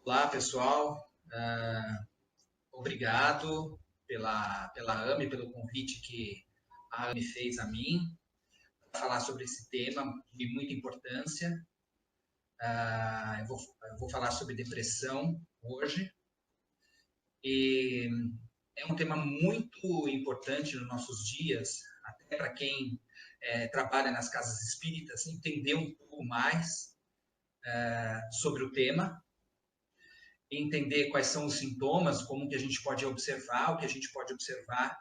Olá, pessoal. Obrigado pela AME, pelo convite que a AME fez a mim para falar sobre esse tema de muita importância. Eu vou falar sobre depressão hoje. E é um tema muito importante nos nossos dias, até para quem trabalha nas casas espíritas, entender um pouco mais sobre o tema, entender quais são os sintomas, como que a gente pode observar, o que a gente pode observar,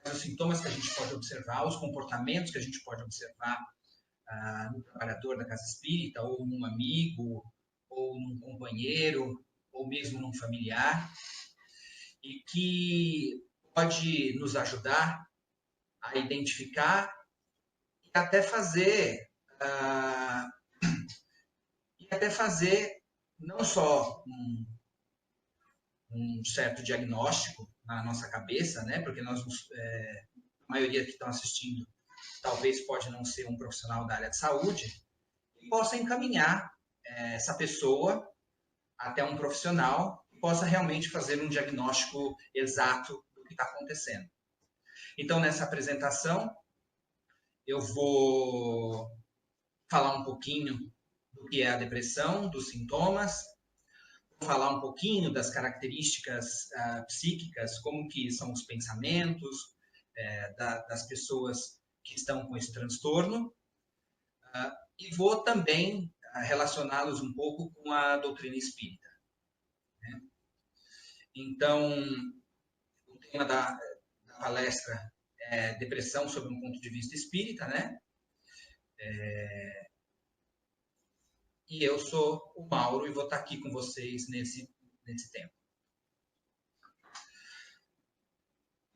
quais os sintomas que a gente pode observar, os comportamentos que a gente pode observar no trabalhador da casa espírita, ou num amigo, ou num companheiro, ou mesmo num familiar, e que pode nos ajudar a identificar e até fazer não só um certo diagnóstico na nossa cabeça, né? Porque a maioria que estão assistindo talvez pode não ser um profissional da área de saúde, e possa encaminhar essa pessoa até um profissional que possa realmente fazer um diagnóstico exato do que está acontecendo. Então, nessa apresentação, eu vou falar um pouquinho do que é a depressão, dos sintomas, vou falar um pouquinho das características psíquicas, como que são os pensamentos das pessoas que estão com esse transtorno, e vou também relacioná-los um pouco com a doutrina espírita. Né? Então, o tema da palestra é depressão sob um ponto de vista espírita, né? E eu sou o Mauro e vou estar aqui com vocês nesse tempo.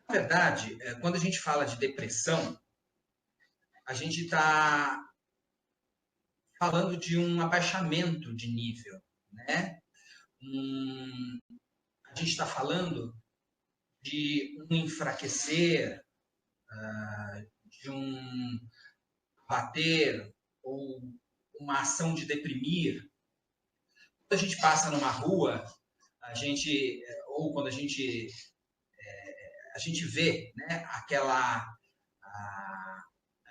Na verdade, quando a gente fala de depressão, a gente está falando de um abaixamento de nível, né? A gente está falando de um enfraquecer, de um bater ou uma ação de deprimir. Quando a gente passa numa rua, ou quando a gente vê, né, a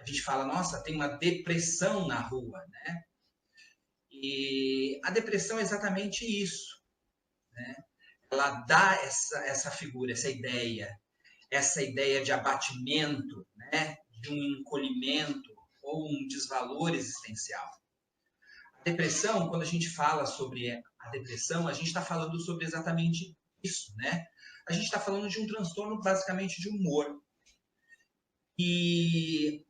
gente fala, nossa, tem uma depressão na rua, né? E a depressão é exatamente isso, né? Ela dá essa figura, essa ideia de abatimento, né? De um encolhimento ou um desvalor existencial. A depressão, quando a gente fala sobre a depressão, a gente está falando sobre exatamente isso, né? A gente está falando de um transtorno basicamente de humor. E,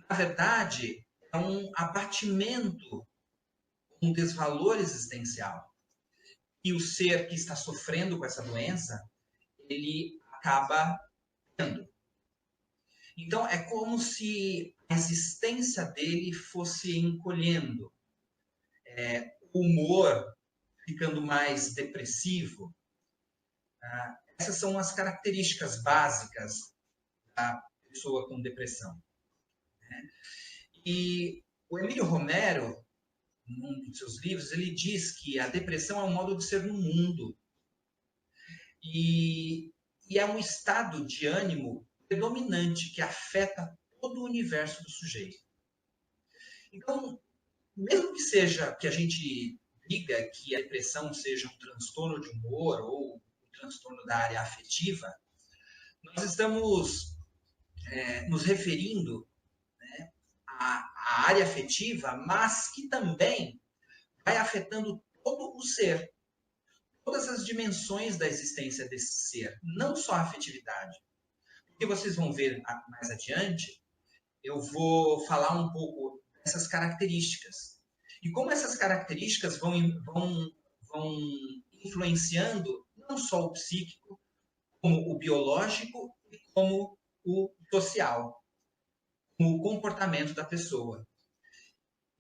na verdade, é um abatimento, um desvalor existencial. E o ser que está sofrendo com essa doença, ele acaba tendo. Então, é como se a existência dele fosse encolhendo. O humor ficando mais depressivo. Essas são as características básicas da pessoa com depressão. Né? E o Emílio Romero, num dos seus livros, ele diz que a depressão é um modo de ser no mundo. E é um estado de ânimo predominante que afeta todo o universo do sujeito. Então, mesmo que a gente diga que a depressão seja um transtorno de humor ou um transtorno da área afetiva, nós estamos nos referindo, né, à área afetiva, mas que também vai afetando todo o ser, todas as dimensões da existência desse ser, não só a afetividade. Porque vocês vão ver mais adiante, eu vou falar um pouco dessas características. E como essas características vão influenciando não só o psíquico, como o biológico e como o social, como o comportamento da pessoa.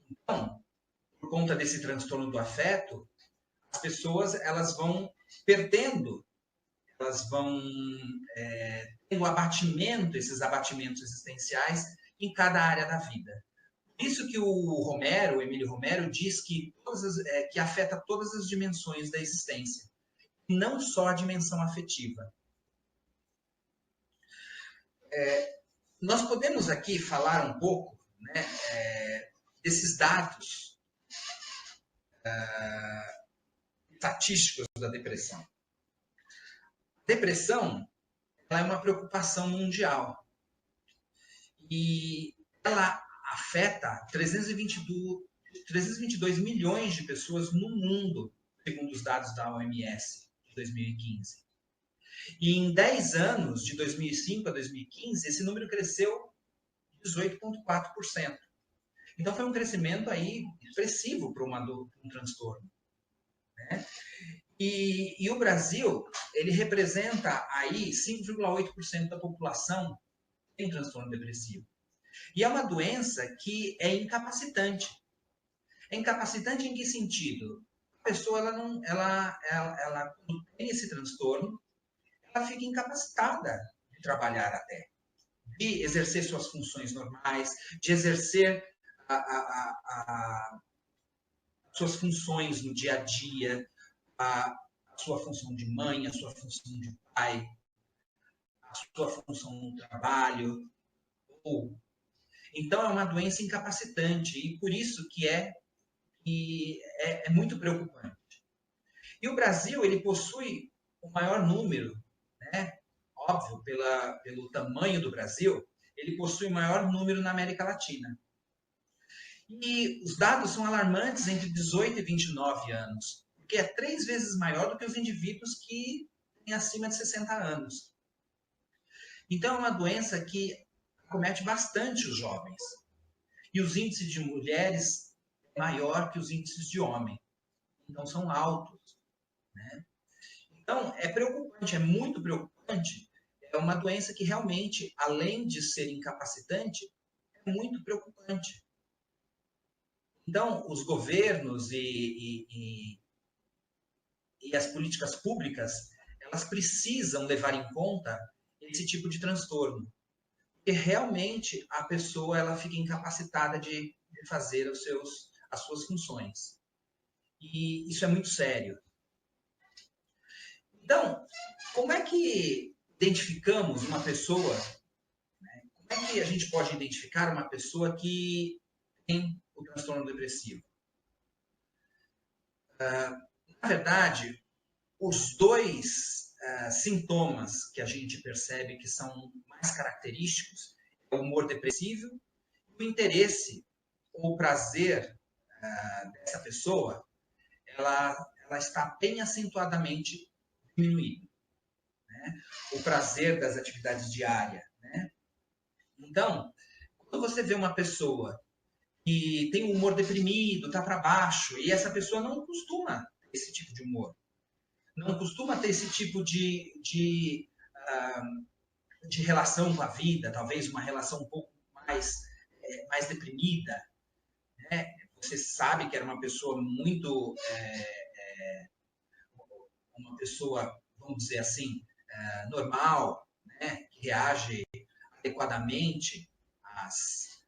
Então, por conta desse transtorno do afeto, as pessoas elas vão perdendo, elas vão tendo abatimento, esses abatimentos existenciais em cada área da vida. Isso que o Emílio Romero, diz que, que afeta todas as dimensões da existência, não só a dimensão afetiva. Nós podemos aqui falar um pouco, né, desses dados estatísticos da depressão. A depressão, ela é uma preocupação mundial e ela afeta 322 milhões de pessoas no mundo, segundo os dados da OMS de 2015. E em 10 anos, de 2005 a 2015, esse número cresceu 18,4%. Então foi um crescimento aí expressivo para um transtorno, né? E o Brasil, ele representa aí 5,8% da população que tem transtorno depressivo. E é uma doença que é incapacitante. É incapacitante em que sentido? A pessoa, ela quando tem esse transtorno, ela fica incapacitada de trabalhar até, de exercer suas funções normais, de exercer suas funções no dia a dia, a sua função de mãe, a sua função de pai, a sua função no trabalho. Então, é uma doença incapacitante e por isso que é muito preocupante. E o Brasil, ele possui o maior número, né? Óbvio, pelo tamanho do Brasil, ele possui o maior número na América Latina. E os dados são alarmantes entre 18 e 29 anos, porque é 3 vezes maior do que os indivíduos que têm acima de 60 anos. Então, é uma doença que acomete bastante os jovens. E os índices de mulheres é maior que os índices de homem. Então, são altos, né? Então, é preocupante, é muito preocupante. É uma doença que realmente, além de ser incapacitante, é muito preocupante. Então, os governos e as políticas públicas, elas precisam levar em conta esse tipo de transtorno. Porque realmente a pessoa ela fica incapacitada de fazer as suas funções. E isso é muito sério. Então, como é que identificamos uma pessoa, né? Como é que a gente pode identificar uma pessoa que tem o transtorno depressivo? Na verdade, os dois sintomas que a gente percebe que são mais característicos é o humor depressivo e o interesse ou o prazer dessa pessoa, ela está bem acentuadamente diminuído, né? O prazer das atividades diárias, né? Então, quando você vê uma pessoa que tem um humor deprimido, está para baixo, e essa pessoa não costuma ter esse tipo de humor, não costuma ter esse tipo de relação com a vida, talvez uma relação um pouco mais deprimida, né? Você sabe que era uma pessoa muito uma pessoa, vamos dizer assim, normal, né? Que reage adequadamente às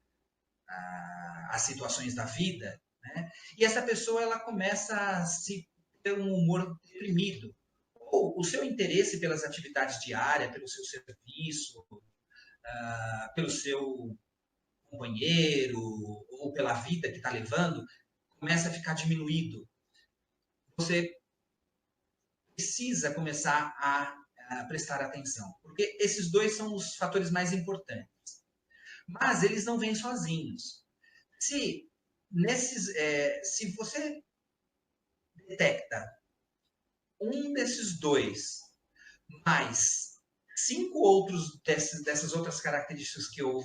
situações da vida, né? E essa pessoa ela começa a ter um humor deprimido. Ou o seu interesse pelas atividades diárias, pelo seu serviço, pelo seu companheiro ou pela vida que está levando, começa a ficar diminuído. Você precisa começar a prestar atenção, porque esses dois são os fatores mais importantes. Mas eles não vêm sozinhos. Se você detecta um desses dois, mais 5 outros dessas outras características que eu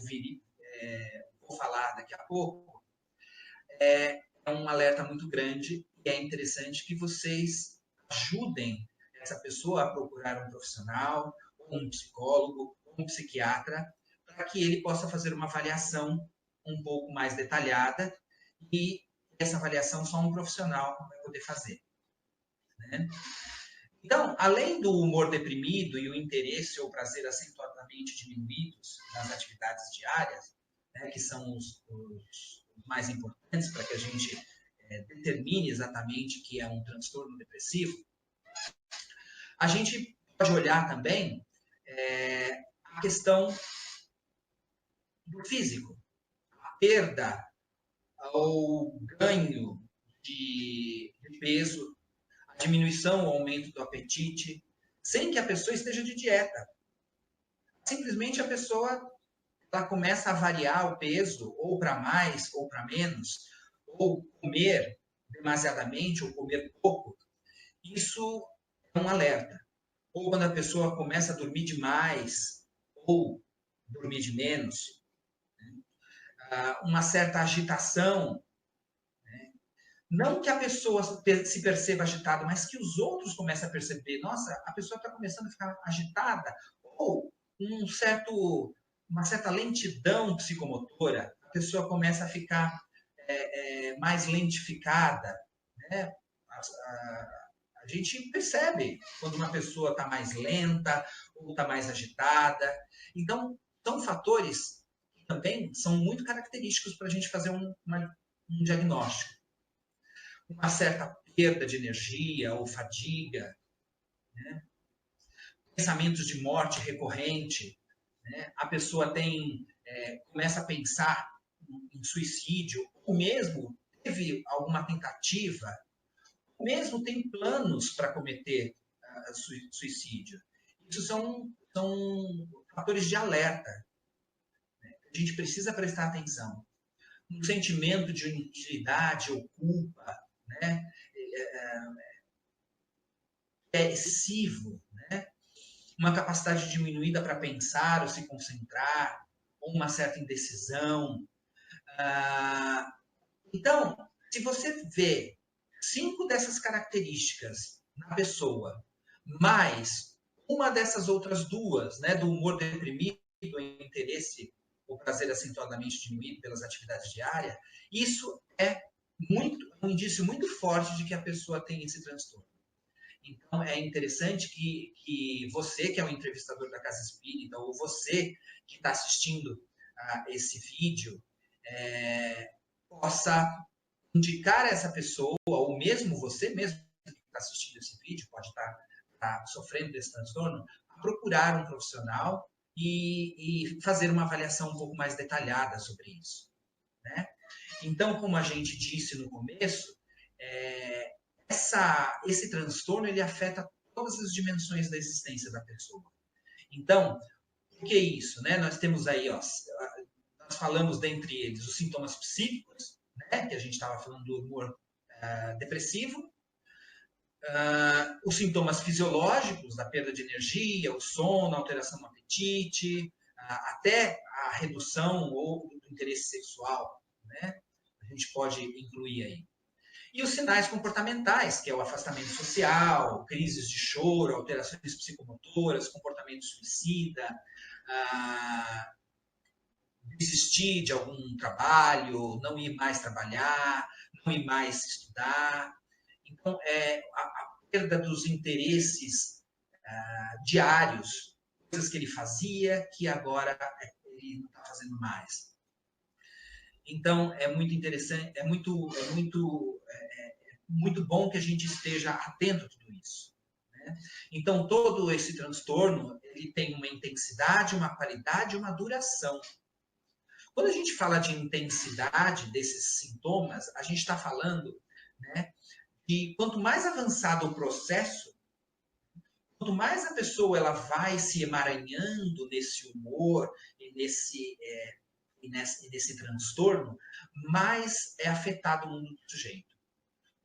vou falar daqui a pouco, é um alerta muito grande e é interessante que vocês ajudem essa pessoa a procurar um profissional, um psicólogo, um psiquiatra, para que ele possa fazer uma avaliação um pouco mais detalhada e essa avaliação só um profissional vai poder fazer, né? Então, além do humor deprimido e o interesse ou prazer acentuadamente diminuídos nas atividades diárias, né, que são os mais importantes para que a gente determine exatamente que é um transtorno depressivo, a gente pode olhar também a questão do físico, a perda ou ganho de peso, a diminuição ou aumento do apetite, sem que a pessoa esteja de dieta. Simplesmente a pessoa ela começa a variar o peso, ou para mais, ou para menos, ou comer demasiadamente, ou comer pouco. Isso é um alerta. Ou quando a pessoa começa a dormir demais, ou dormir de menos, uma certa agitação. Não que a pessoa se perceba agitada, mas que os outros comecem a perceber, nossa, a pessoa está começando a ficar agitada, ou uma certa lentidão psicomotora, a pessoa começa a ficar mais lentificada. Né? A gente percebe quando uma pessoa está mais lenta ou está mais agitada. Então, são fatores que também são muito característicos para a gente fazer um diagnóstico. Uma certa perda de energia ou fadiga, né? Pensamentos de morte recorrente, né? A pessoa começa a pensar em suicídio, ou mesmo teve alguma tentativa, ou mesmo tem planos para cometer suicídio. Isso são fatores de alerta, né? A gente precisa prestar atenção. Um sentimento de inutilidade ou culpa, né? É excessivo, né? Uma capacidade diminuída para pensar ou se concentrar, ou uma certa indecisão. Então, se você vê 5 dessas características na pessoa, mais uma dessas outras 2, né, do humor deprimido, interesse ou prazer acentuadamente diminuído pelas atividades diárias, isso é um indício muito forte de que a pessoa tem esse transtorno. Então, é interessante que você, que é o entrevistador da Casa Espírita, ou você que está assistindo esse vídeo, possa indicar essa pessoa, ou mesmo você mesmo que está assistindo esse vídeo, pode estar sofrendo desse transtorno, a procurar um profissional e fazer uma avaliação um pouco mais detalhada sobre isso. Né? Então, como a gente disse no começo, esse transtorno ele afeta todas as dimensões da existência da pessoa. Então, o que é isso? Né? Nós temos aí, nós falamos dentre eles os sintomas psíquicos, né? Que a gente estava falando do humor depressivo, os sintomas fisiológicos da perda de energia, o sono, a alteração no apetite, até a redução ou do interesse sexual, né? A gente pode incluir aí. E os sinais comportamentais, que é o afastamento social, crises de choro, alterações psicomotoras, comportamento suicida, desistir de algum trabalho, não ir mais trabalhar, não ir mais estudar. Então, a perda dos interesses diários, coisas que ele fazia, que agora ele não está fazendo mais. Então, é muito interessante, é muito bom que a gente esteja atento a tudo isso. Né? Então, todo esse transtorno, ele tem uma intensidade, uma qualidade e uma duração. Quando a gente fala de intensidade desses sintomas, a gente está falando, né, que quanto mais avançado o processo, quanto mais a pessoa ela vai se emaranhando nesse humor e nesse transtorno, mais é afetado o mundo do sujeito.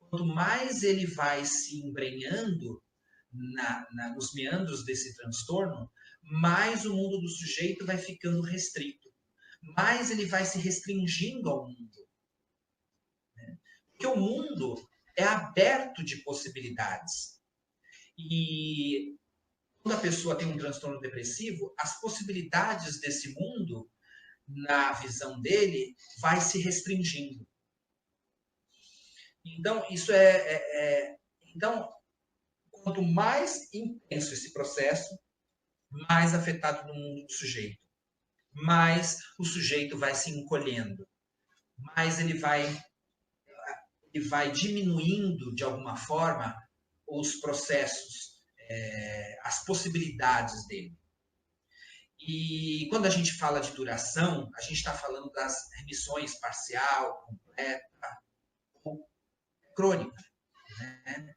Quanto mais ele vai se embrenhando nos meandros desse transtorno, mais o mundo do sujeito vai ficando restrito. Mais ele vai se restringindo ao mundo. Né? Porque o mundo é aberto de possibilidades. E quando a pessoa tem um transtorno depressivo, as possibilidades desse mundo, na visão dele, vai se restringindo. Então, então, quanto mais intenso esse processo, mais afetado no mundo do sujeito. Mais o sujeito vai se encolhendo, mais ele vai diminuindo, de alguma forma, os processos, as possibilidades dele. E quando a gente fala de duração, a gente está falando das remissões parcial, completa ou crônica. Né?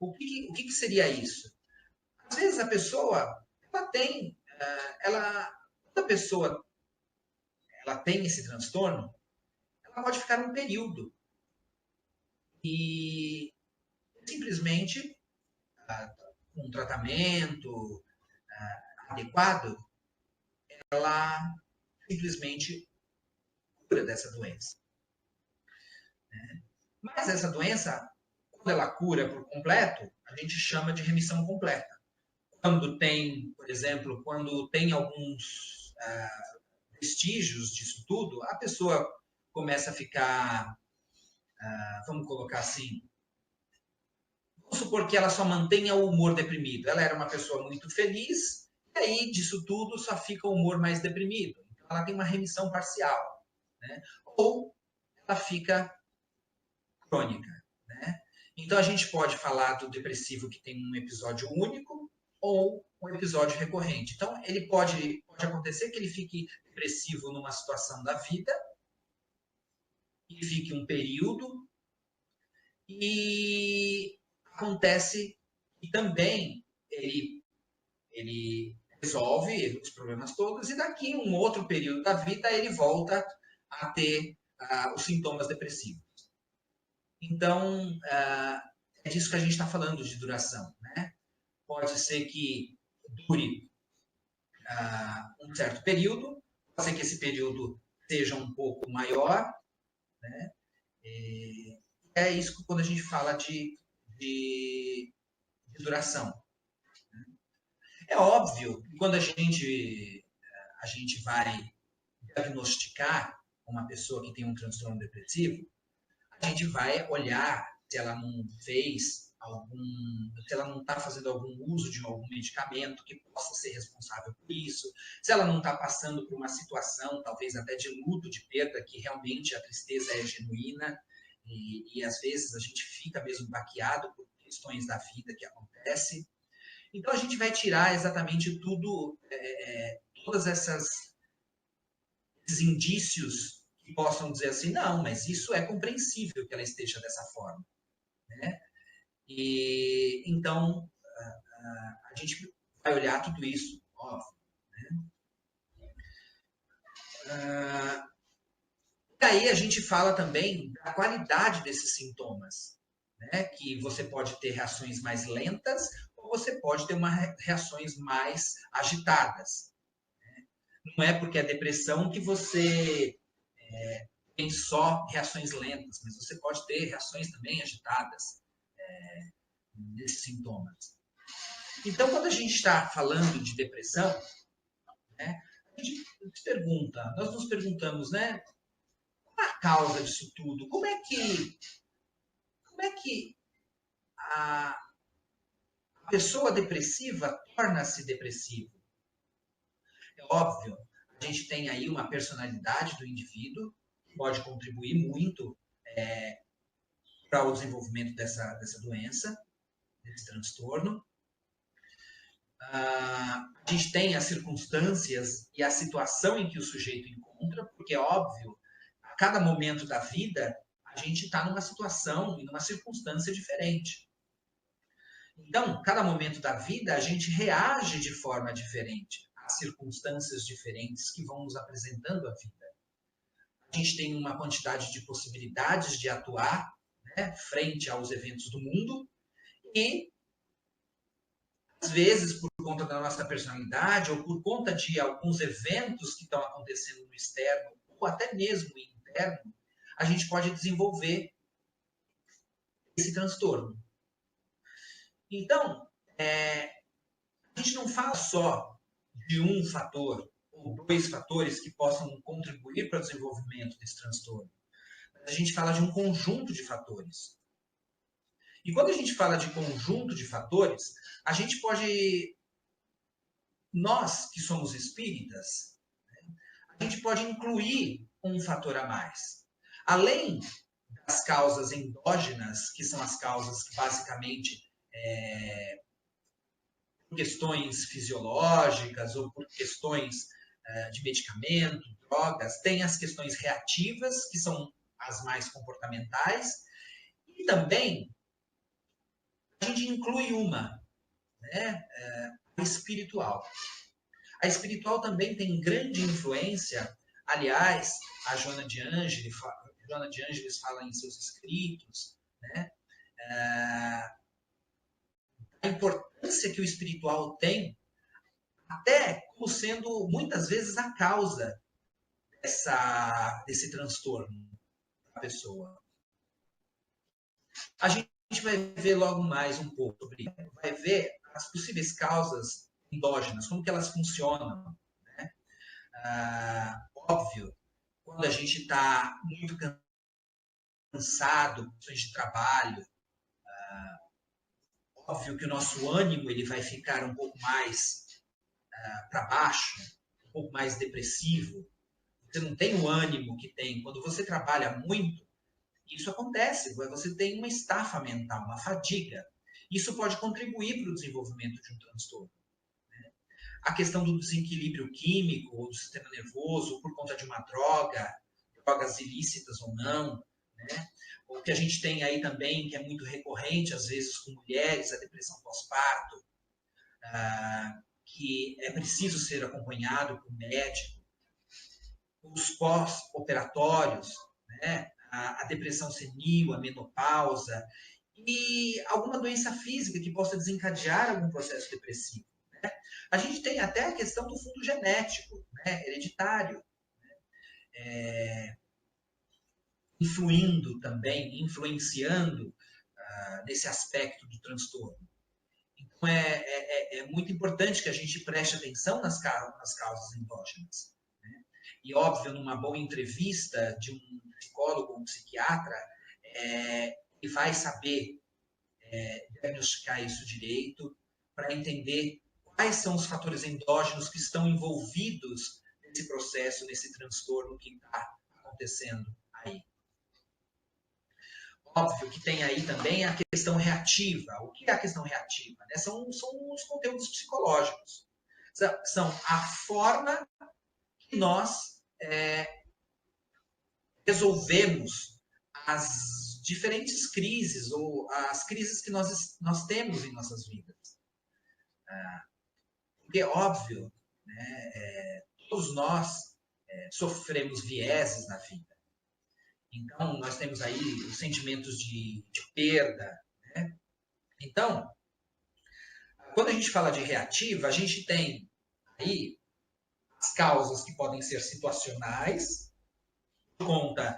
O que seria isso? Às vezes a pessoa quando a pessoa ela tem esse transtorno, ela pode ficar um período e simplesmente com um tratamento adequado, ela simplesmente cura dessa doença. Mas essa doença, quando ela cura por completo, a gente chama de remissão completa. Quando tem, por exemplo, quando tem alguns vestígios disso tudo, a pessoa começa a ficar, vamos colocar assim, vamos supor que ela só mantenha o humor deprimido. Ela era uma pessoa muito feliz, e aí disso tudo só fica o humor mais deprimido. Então ela tem uma remissão parcial. Né? Ou ela fica crônica. Né? Então a gente pode falar do depressivo que tem um episódio único ou um episódio recorrente. Então ele pode acontecer que ele fique depressivo numa situação da vida, e fique um período, e acontece que também ele resolve os problemas todos, e daqui um outro período da vida ele volta a ter os sintomas depressivos. Então, é disso que a gente está falando de duração. Né? Pode ser que dure um certo período, pode ser que esse período seja um pouco maior. Né? É isso quando a gente fala de duração. É óbvio que quando a gente vai diagnosticar uma pessoa que tem um transtorno depressivo, a gente vai olhar se ela não se ela não está fazendo algum uso de algum medicamento que possa ser responsável por isso, se ela não está passando por uma situação, talvez até de luto, de perda, que realmente a tristeza é genuína, e às vezes a gente fica mesmo baqueado por questões da vida que acontecem. Então a gente vai tirar exatamente todas esses indícios que possam dizer assim, não, mas isso é compreensível que ela esteja dessa forma. Né? E então a gente vai olhar tudo isso, óbvio. Né? E aí a gente fala também da qualidade desses sintomas, né? Que você pode ter reações mais lentas ou você pode ter reações mais agitadas. Né? Não é porque é depressão que você tem só reações lentas, mas você pode ter reações também agitadas desses sintomas. Então, quando a gente está falando de depressão, né, a gente se pergunta, nós nos perguntamos, né, qual é a causa disso tudo? Como é que a pessoa depressiva torna-se depressivo? É óbvio, a gente tem aí uma personalidade do indivíduo que pode contribuir muito para o desenvolvimento dessa doença, desse transtorno. A gente tem as circunstâncias e a situação em que o sujeito encontra, porque é óbvio, a cada momento da vida, a gente está numa situação e numa circunstância diferente. Então, cada momento da vida, a gente reage de forma diferente às circunstâncias diferentes que vão nos apresentando a vida. A gente tem uma quantidade de possibilidades de atuar, né, frente aos eventos do mundo, e às vezes, por conta da nossa personalidade ou por conta de alguns eventos que estão acontecendo no externo ou até mesmo no interno, a gente pode desenvolver esse transtorno. Então, a gente não fala só de um fator ou dois fatores que possam contribuir para o desenvolvimento desse transtorno. A gente fala de um conjunto de fatores. E quando a gente fala de conjunto de fatores, a gente pode, nós que somos espíritas, a gente pode incluir um fator a mais. Além das causas endógenas, que são as causas que basicamente por questões fisiológicas ou por questões de medicamento, drogas, tem as questões reativas, que são as mais comportamentais, e também a gente inclui uma, né, a espiritual. A espiritual também tem grande influência, aliás, a Joana de Ângeles fala em seus escritos, né, a importância que o espiritual tem, até como sendo muitas vezes a causa desse transtorno da pessoa. A gente vai ver logo mais um pouco sobre isso, vai ver as possíveis causas endógenas, como que elas funcionam. Né? Óbvio, quando a gente está muito cansado, questões de trabalho, óbvio que o nosso ânimo ele vai ficar um pouco mais para baixo, um pouco mais depressivo. Você não tem o ânimo que tem quando você trabalha muito. Isso acontece, você tem uma estafa mental, uma fadiga. Isso pode contribuir para o desenvolvimento de um transtorno. Né? A questão do desequilíbrio químico ou do sistema nervoso por conta de uma droga, drogas ilícitas ou não, né? O que a gente tem aí também, que é muito recorrente, às vezes, com mulheres, a depressão pós-parto, que é preciso ser acompanhado por médico, os pós-operatórios, né? A depressão senil, a menopausa e alguma doença física que possa desencadear algum processo depressivo. Né? A gente tem até a questão do fundo genético, né? Hereditário, influindo também, influenciando nesse aspecto do transtorno. Então, é muito importante que a gente preste atenção nas causas endógenas. Né? E, óbvio, numa boa entrevista de um psicólogo ou um psiquiatra, ele vai saber diagnosticar isso direito, para entender quais são os fatores endógenos que estão envolvidos nesse processo, nesse transtorno que está acontecendo aí. Óbvio que tem aí também a questão reativa. O que é a questão reativa? Né? São os conteúdos psicológicos. São a forma que nós resolvemos as diferentes crises ou as crises que nós temos em nossas vidas. Porque, óbvio, né, todos nós sofremos vieses na vida. Então, nós temos aí os sentimentos de perda. Né? Então, quando a gente fala de reativa, a gente tem aí as causas que podem ser situacionais, por conta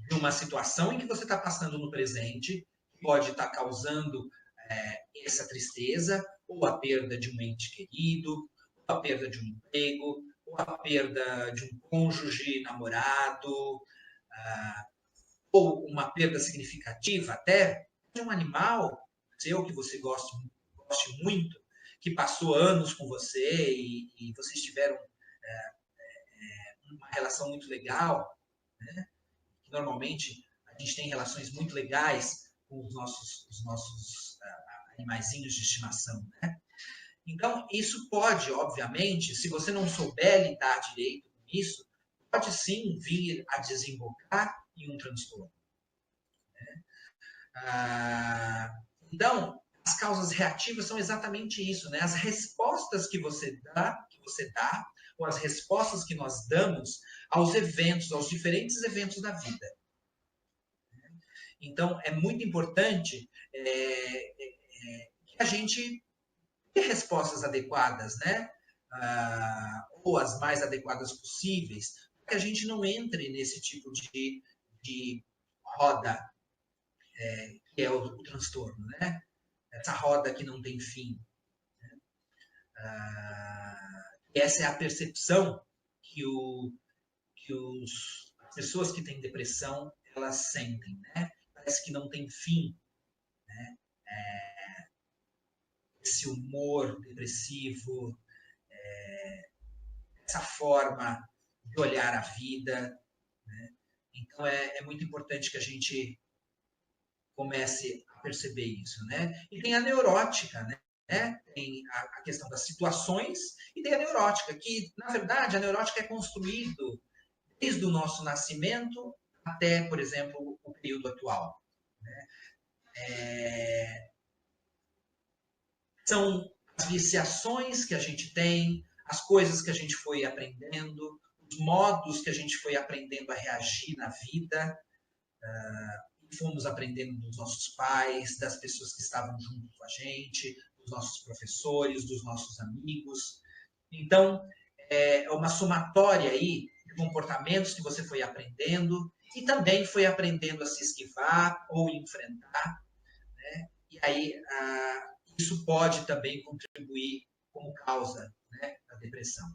de uma situação em que você está passando no presente, que pode estar causando essa tristeza, ou a perda de um ente querido, ou a perda de um emprego, ou a perda de um cônjuge, namorado, ou uma perda significativa até de um animal seu que você goste muito, que passou anos com você e vocês tiveram uma relação muito legal, né? Normalmente a gente tem relações muito legais com os nossos animaizinhos de estimação, né? Então, isso pode, obviamente, se você não souber lidar direito com isso, pode sim vir a desembocar em um transtorno. Né? Então, as causas reativas são exatamente isso, né? As respostas que você dá, ou as respostas que nós damos aos eventos, aos diferentes eventos da vida. Então, é muito importante que a gente dê respostas adequadas, né? Ou as mais adequadas possíveis, para que a gente não entre nesse tipo de roda que é o transtorno, né? Essa roda que não tem fim. Né? Essa é a percepção que as pessoas que têm depressão elas sentem, né? Parece que não tem fim, né? Esse humor depressivo, essa forma de olhar a vida, né? Então, é muito importante que a gente comece a perceber isso, né? E tem a neurótica, né? Tem a questão das situações e tem a neurótica, que, na verdade, a neurótica é construído desde o nosso nascimento até, por exemplo, o período atual. Né? São as viciações que a gente tem, as coisas que a gente foi aprendendo, os modos que a gente foi aprendendo a reagir na vida, fomos aprendendo dos nossos pais, das pessoas que estavam junto com a gente, dos nossos professores, dos nossos amigos. Então, é uma somatória aí de comportamentos que você foi aprendendo e também foi aprendendo a se esquivar ou enfrentar, né? E aí, isso pode também contribuir como causa, né, da depressão.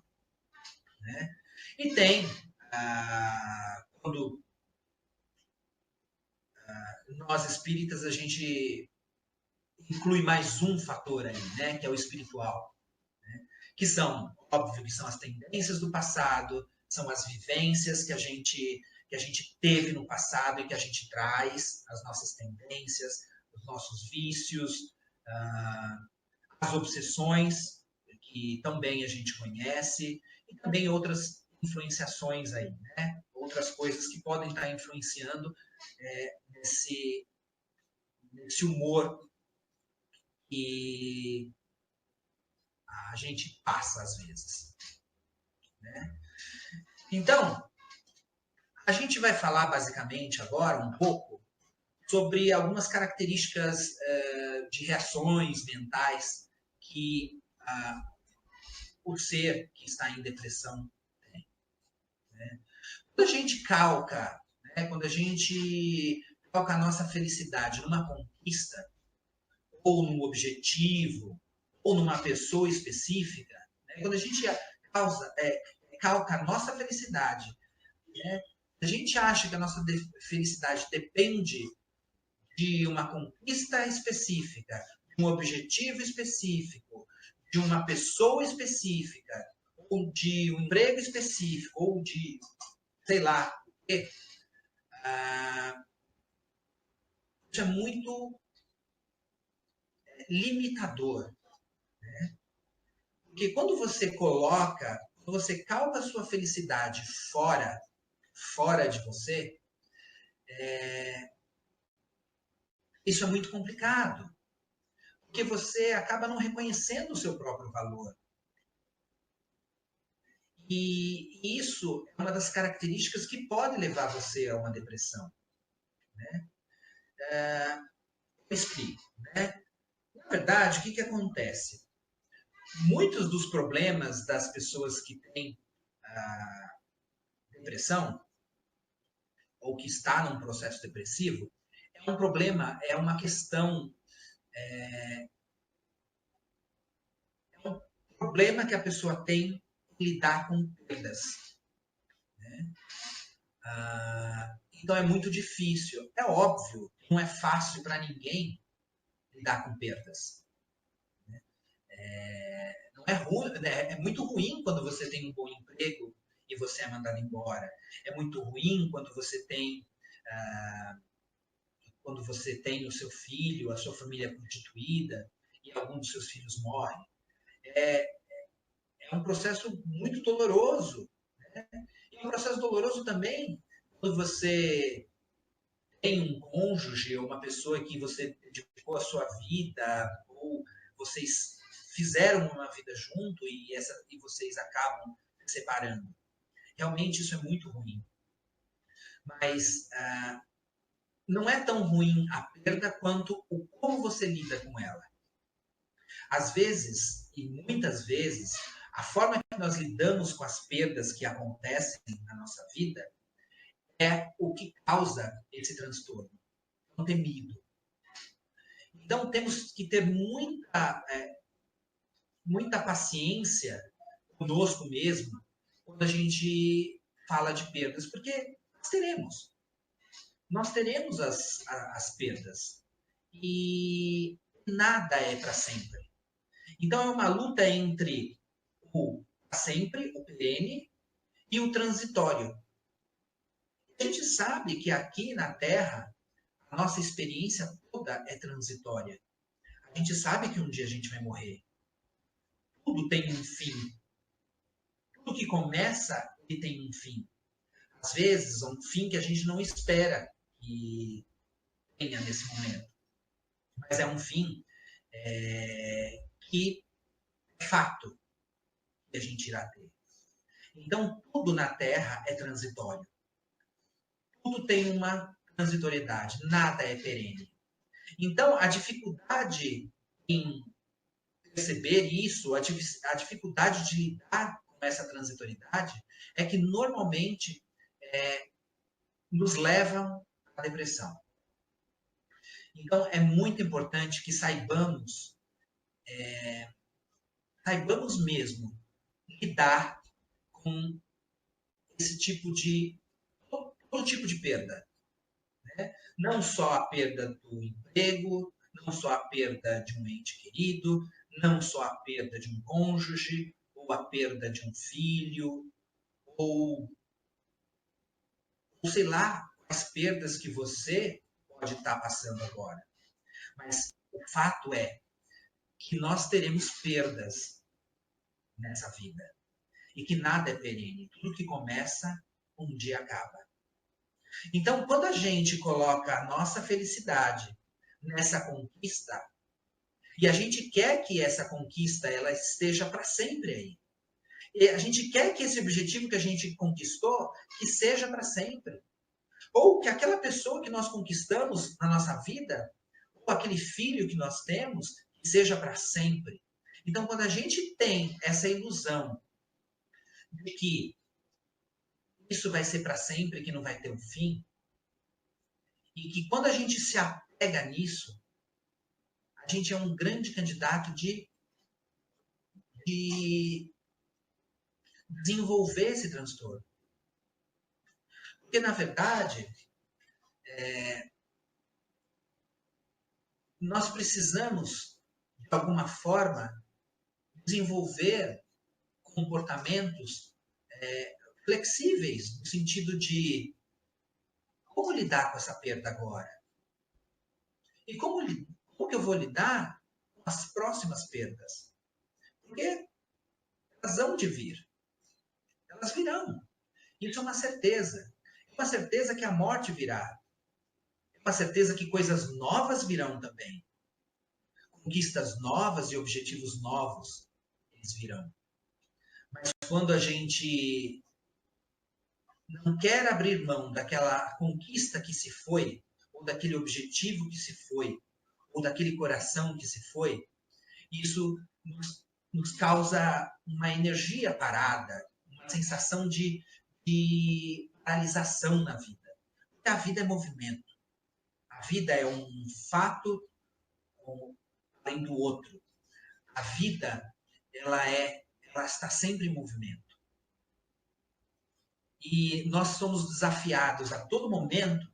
Né? E tem, quando nós espíritas, a gente inclui mais um fator aí, né, que é o espiritual. Né? Que são, óbvio, que são as tendências do passado, são as vivências que a gente teve no passado e que a gente traz, as nossas tendências, os nossos vícios, as obsessões, que também a gente conhece, e também outras influenciações aí, né? Outras coisas que podem estar influenciando nesse humor que a gente passa às vezes. Né? Então, a gente vai falar basicamente agora um pouco sobre algumas características de reações mentais que o ser que está em depressão tem. Né? Quando a gente calca, né, quando a gente calca a nossa felicidade numa conquista, ou num objetivo, ou numa pessoa específica, né, quando a gente calca a nossa felicidade, né, a gente acha que a nossa felicidade depende de uma conquista específica, de um objetivo específico, de uma pessoa específica, ou de um emprego específico, ou de, sei lá, isso é muito limitador. Né? Porque quando você calca a sua felicidade fora de você, isso é muito complicado. Porque você acaba não reconhecendo o seu próprio valor. E isso é uma das características que pode levar você a uma depressão. Né? Eu explico. Né? Na verdade, o que acontece? Muitos dos problemas das pessoas que têm depressão, ou que está num processo depressivo, é um problema, é uma questão, é um problema que a pessoa tem em lidar com perdas. Né? Então é muito difícil. É óbvio, não é fácil para ninguém lidar com perdas. Né? Não é ruim, é muito ruim quando você tem um bom emprego e você é mandado embora. É muito ruim quando você tem o seu filho, a sua família constituída e algum dos seus filhos morre. É um processo muito doloroso. Né? E é um processo doloroso também quando você tem um cônjuge ou uma pessoa que você dedicou a sua vida, ou vocês fizeram uma vida junto e vocês acabam se separando. Realmente isso é muito ruim. Mas não é tão ruim a perda quanto o como você lida com ela. Às vezes, e muitas vezes, a forma que nós lidamos com as perdas que acontecem na nossa vida é o que causa esse transtorno. Não temido. Então, temos que ter muita paciência conosco mesmo quando a gente fala de perdas, porque nós teremos. Nós teremos as perdas. E nada é para sempre. Então, é uma luta entre o para sempre, o perene, e o transitório. A gente sabe que aqui na Terra, a nossa experiência toda é transitória. A gente sabe que um dia a gente vai morrer. Tudo tem um fim. Tudo que começa, ele tem um fim. Às vezes, um fim que a gente não espera que tenha nesse momento. Mas é um fim que é fato que a gente irá ter. Então, tudo na Terra é transitório. Tudo tem uma transitoriedade. Nada é perene. Então, a dificuldade em perceber isso, a dificuldade de lidar com essa transitoriedade, é que normalmente nos levam à depressão. Então, é muito importante que saibamos mesmo lidar com esse tipo de todo tipo de perda, né? Não só a perda do emprego, não só a perda de um ente querido, não só a perda de um cônjuge, ou a perda de um filho, ou sei lá, as perdas que você pode estar passando agora. Mas o fato é que nós teremos perdas nessa vida. E que nada é perene. Tudo que começa, um dia acaba. Então, quando a gente coloca a nossa felicidade nessa conquista, e a gente quer que essa conquista ela esteja para sempre aí. E a gente quer que esse objetivo que a gente conquistou, que seja para sempre. Ou que aquela pessoa que nós conquistamos na nossa vida, ou aquele filho que nós temos, que seja para sempre. Então, quando a gente tem essa ilusão de que isso vai ser para sempre, que não vai ter um fim, e que quando a gente se apega nisso, a gente é um grande candidato de desenvolver esse transtorno. Porque, na verdade, nós precisamos, de alguma forma, desenvolver comportamentos flexíveis, no sentido de como lidar com essa perda agora? E como que eu vou lidar com as próximas perdas? Porque elas vão de vir. Elas virão. Isso é uma certeza. É uma certeza que a morte virá. É uma certeza que coisas novas virão também. Conquistas novas e objetivos novos, eles virão. Mas quando a gente não quer abrir mão daquela conquista que se foi, ou daquele objetivo que se foi, ou daquele coração que se foi, isso nos causa uma energia parada, uma sensação de paralisação na vida. Porque a vida é movimento. A vida é um fato além do outro. A vida, ela está sempre em movimento. E nós somos desafiados a todo momento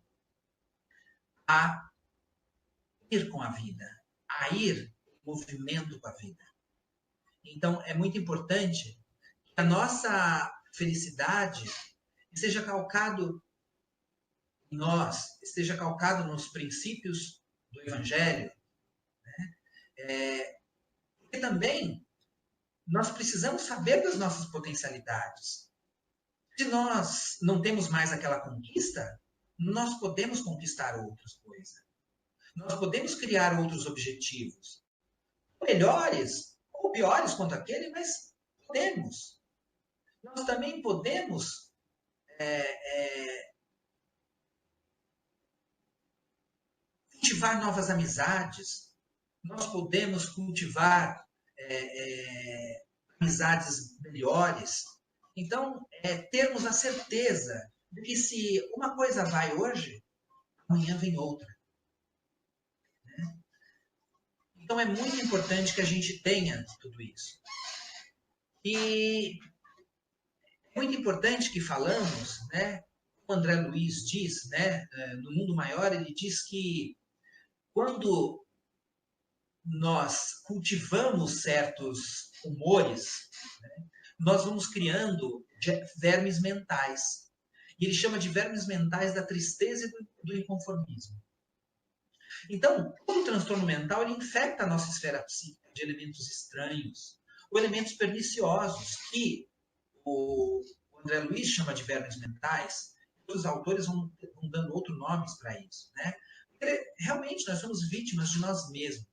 a ir com a vida, a ir em movimento com a vida. Então, é muito importante que a nossa felicidade esteja calcado em nós, esteja calcado nos princípios do Evangelho. Né? Porque também nós precisamos saber das nossas potencialidades. Se nós não temos mais aquela conquista, nós podemos conquistar outras coisas. Nós podemos criar outros objetivos. Melhores ou piores quanto aquele, mas podemos. Nós também podemos cultivar novas amizades. Nós podemos cultivar amizades melhores. Então, termos a certeza de que se uma coisa vai hoje, amanhã vem outra. Né? Então, é muito importante que a gente tenha tudo isso. E é muito importante que falamos, né? O André Luiz diz, né? No Mundo Maior, ele diz que quando nós cultivamos certos humores, né, nós vamos criando vermes mentais. E ele chama de vermes mentais da tristeza e do inconformismo. Então, todo transtorno mental ele infecta a nossa esfera psíquica de elementos estranhos, ou elementos perniciosos, que o André Luiz chama de vermes mentais. Os autores vão dando outros nomes para isso, né? Porque, realmente, nós somos vítimas de nós mesmos.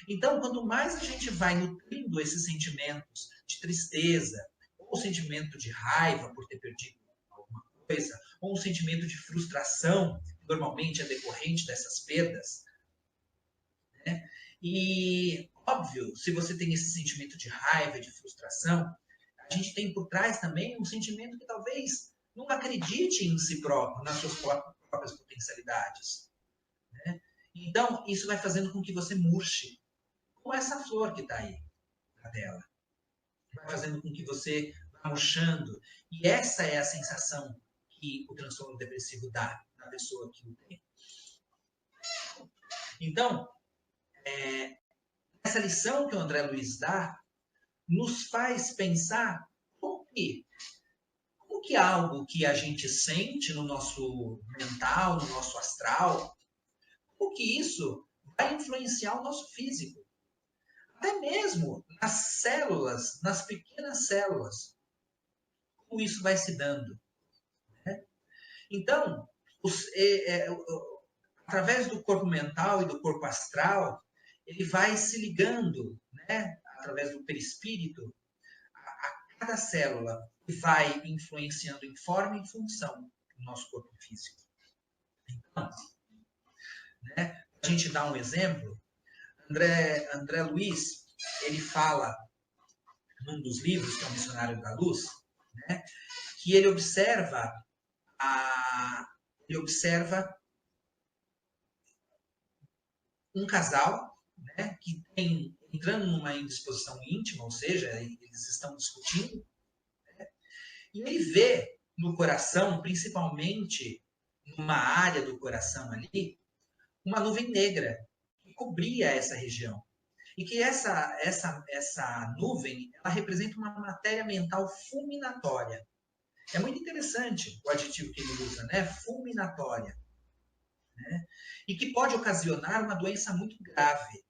Então, quanto mais a gente vai nutrindo esses sentimentos de tristeza, ou sentimento de raiva por ter perdido alguma coisa, ou um sentimento de frustração, que normalmente é decorrente dessas perdas, né? E, óbvio, se você tem esse sentimento de raiva, de frustração, a gente tem por trás também um sentimento que talvez não acredite em si próprio, nas suas próprias potencialidades, né? Então, isso vai fazendo com que você murche, como essa flor que está aí na tela. Vai fazendo com que você vá murchando. E essa é a sensação que o transtorno depressivo dá na pessoa que o tem. Então, essa lição que o André Luiz dá nos faz pensar como que algo que a gente sente no nosso mental, no nosso astral, como que isso vai influenciar o nosso físico. Até mesmo nas células, nas pequenas células. Como isso vai se dando. Né? Então, através do corpo mental e do corpo astral, ele vai se ligando, né, através do perispírito, a cada célula e vai influenciando em forma e em função do nosso corpo físico. Então, né, a gente dá um exemplo, André Luiz, ele fala num dos livros, que é o Missionário da Luz, né, que ele observa um casal, né, que tem entrando numa indisposição íntima, ou seja, eles estão discutindo, né, e ele vê no coração, principalmente numa área do coração ali, uma nuvem negra que cobria essa região. E que essa nuvem, ela representa uma matéria mental fulminatória. É muito interessante o adjetivo que ele usa, né? Fulminatória. Né? E que pode ocasionar uma doença muito grave.